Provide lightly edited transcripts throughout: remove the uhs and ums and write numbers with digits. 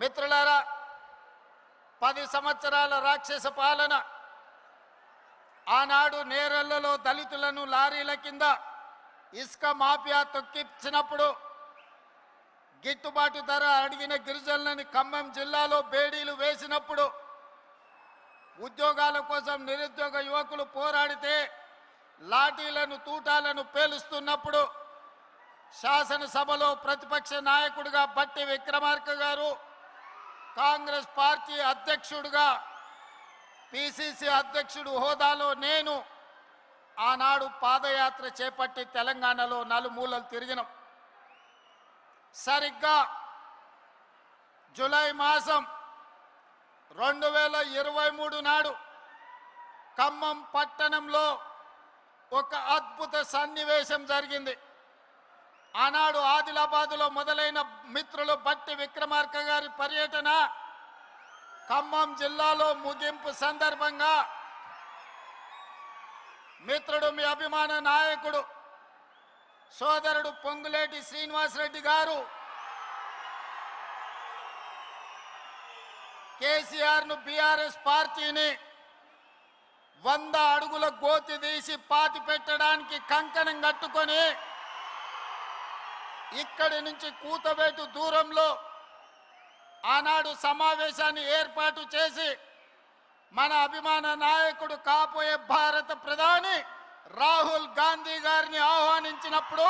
మిత్రులారా, 10 సంవత్సరాల రాక్షస పాలన, ఆనాడు నేరెళ్లలో దళితులను లారీల కింద ఇసుక మాఫియా తొక్కించినప్పుడు గిట్టుబాటు ధర అడిగిన గిరిజనులని ఖమ్మం జిల్లాలో బేడీలు వేసినప్పుడు, ఉద్యోగాల కోసం నిరుద్యోగ యువకులు పోరాడితే లాఠీలను తూటాలను పేలుస్తున్నప్పుడు శాసనసభలో ప్రతిపక్ష నాయకుడిగా బట్టి విక్రమార్క గారు, కాంగ్రెస్ పార్టీ అధ్యక్షుడిగా పిసిసి అధ్యక్షుడు హోదాలో నేను ఆనాడు పాదయాత్ర చేపట్టి తెలంగాణలో నలుమూలలు తిరిగినాం. సరిగ్గా జూలై మాసం 2023 నాడు ఖమ్మం పట్టణంలో ఒక అద్భుత సన్నివేశం జరిగింది. ఆనాడు ఆదిలాబాదులో మొదలైన మిత్రులు బట్టి విక్రమార్క గారి పర్యటన ఖమ్మం జిల్లాలో ముగింపు సందర్భంగా మిత్రుడు, మీ అభిమాన నాయకుడు, సోదరుడు పొంగులేటి శ్రీనివాసరెడ్డి గారు కేసీఆర్ను, బీఆర్ఎస్ పార్టీని 100 అడుగుల గోతి తీసి పాతి పెట్టడానికి కంకణం కట్టుకొని ఇక్కడి నుంచి కూతవేటు దూరంలో ఆనాడు సమావేశాన్ని ఏర్పాటు చేసి మన అభిమాన నాయకుడు, కాబోయే భారత ప్రధాని రాహుల్ గాంధీ గారిని ఆహ్వానించినప్పుడు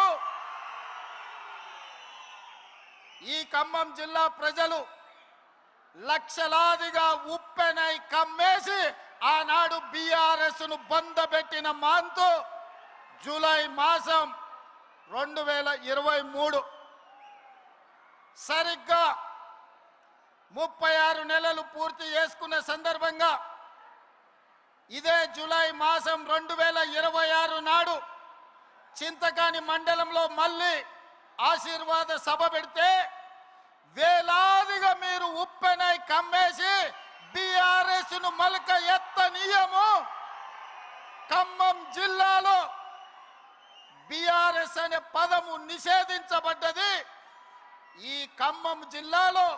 ఈ ఖమ్మం జిల్లా ప్రజలు లక్షలాదిగా ఉప్పెనై కమ్మేసి ఆనాడు బీఆర్ఎస్ ను బొందబెట్టిన మాంతు జూలై మాసం 2023 సరిగ్గా 36 నెలలు పూర్తి చేసుకున్న సందర్భంగా ఇదే జూలై మాసం 2026 నాడు చింతకాని మండలంలో మళ్ళీ ఆశీర్వాద సభ పెడితే వేలాదిగా మీరు ఉప్పెనై కమ్మేసి బీఆర్ఎస్ ను మలక ఎత్తనీయము. ఖమ్మం జిల్లాలో బీఆర్ఎస్ అనే పదము నిషేధించబడ్డది. ఈ ఖమ్మం జిల్లాలో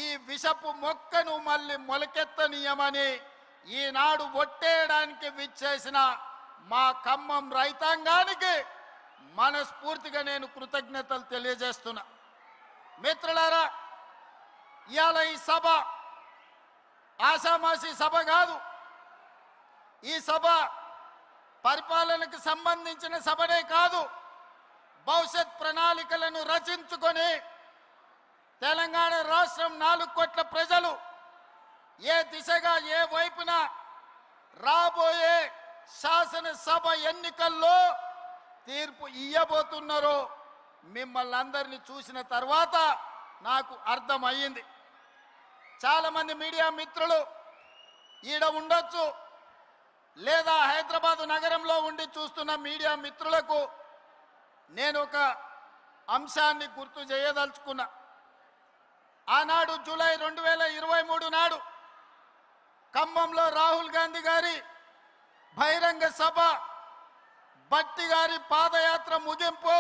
ఈ విషపు మొక్కను మళ్ళీ మొలకెత్తనీయమని ఈనాడు ఒట్టేయడానికి విచ్చేసిన మా ఖమ్మం రైతాంగానికి మనస్ఫూర్తిగా నేను కృతజ్ఞతలు తెలియజేస్తున్నా. మిత్రులారా, ఇవాళ ఈ సభ ఆషామాషి సభ కాదు. ఈ సభ పరిపాలనకు సంబంధించిన సభనే కాదు, భవిష్యత్ ప్రణాళికలను రచించుకొని తెలంగాణ రాష్ట్రం 4 కోట్ల ప్రజలు ఏ దిశగా, ఏ వైపున రాబోయే శాసనసభ ఎన్నికల్లో తీర్పు ఇయ్యబోతున్నారో మిమ్మల్ని అందరినీ చూసిన తర్వాత నాకు అర్థమయ్యింది. చాలామంది మీడియా మిత్రులు ఈడ ఉండొచ్చు, లేదా హైదరాబాదు నగరంలో ఉండి చూస్తున్న మీడియా మిత్రులకు నేను ఒక అంశాన్ని గుర్తు చేయదలుచుకున్నా. ఆనాడు జూలై 2023 నాడు ఖమ్మంలో రాహుల్ గాంధీ గారి బహిరంగ సభ, బట్టి గారి పాదయాత్ర ముగింపు,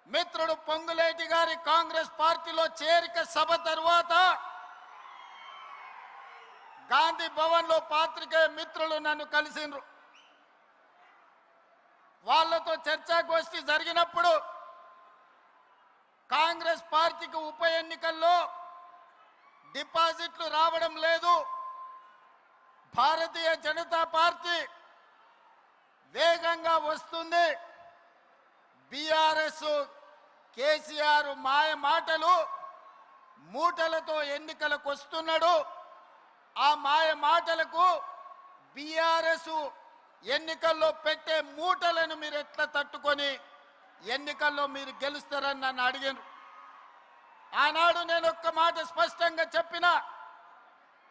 మిత్రుడు పొంగులేటి గారి కాంగ్రెస్ పార్టీలో చేరిక సభ తరువాత గాంధీ భవన్ లో పాత్రికేయ మిత్రులు నన్ను కలిసిండ్రు. వాళ్ళతో చర్చాగోష్ఠి జరిగినప్పుడు కాంగ్రెస్ పార్టీకి ఉప ఎన్నికల్లో డిపాజిట్లు రావడం లేదు, భారతీయ జనతా పార్టీ వేగంగా వస్తుంది, బీఆర్ఎస్ కేసీఆర్ మాయ మాటలు మూటలతో ఎన్నికలకు వస్తున్నాడు, ఆ మాయ మాటలకు బీఆర్ఎస్ ఎన్నికల్లో పెట్టే మూటలను మీరు ఎట్లా తట్టుకొని ఎన్నికల్లో మీరు గెలుస్తారని నన్ను అడిగారు. ఆనాడు నేను ఒక్క మాట స్పష్టంగా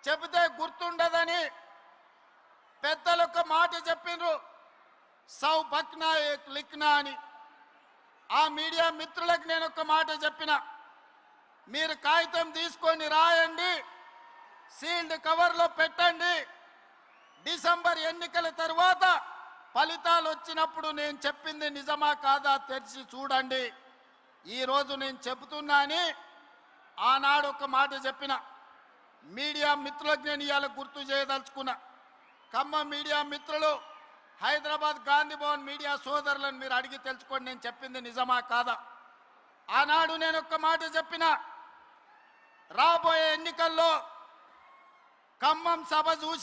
చెబితే గుర్తుండదని పెద్దలు ఒక మాట చెప్పిండ్రు, సౌ బక్నా ఏక్ లిఖ్నా అని. ఆ మీడియా మిత్రులకు నేను ఒక మాట చెప్పిన, మీరు కాగితం తీసుకొని రాయండి, సీల్డ్ కవర్లో పెట్టండి, డిసెంబర్ ఎన్నికల తర్వాత ఫలితాలు వచ్చినప్పుడు నేను చెప్పింది నిజమా కాదా తెరిచి చూడండి. ఈరోజు నేను చెబుతున్నా అని ఆనాడు ఒక మాట చెప్పిన మీడియా మిత్రులకు నేను ఇవాళ గుర్తు చేయదలుచుకున్నా. ఖమ్మం మీడియా మిత్రులు, హైదరాబాద్ గాంధీ భవన్ మీడియా సోదరులను మీరు అడిగి తెలుసుకోండి నేను చెప్పింది నిజమా కాదా. ఆనాడు నేను ఒక మాట చెప్పిన, రాబోయే ఎన్నికల్లో ఖమ్మం సభ చూసి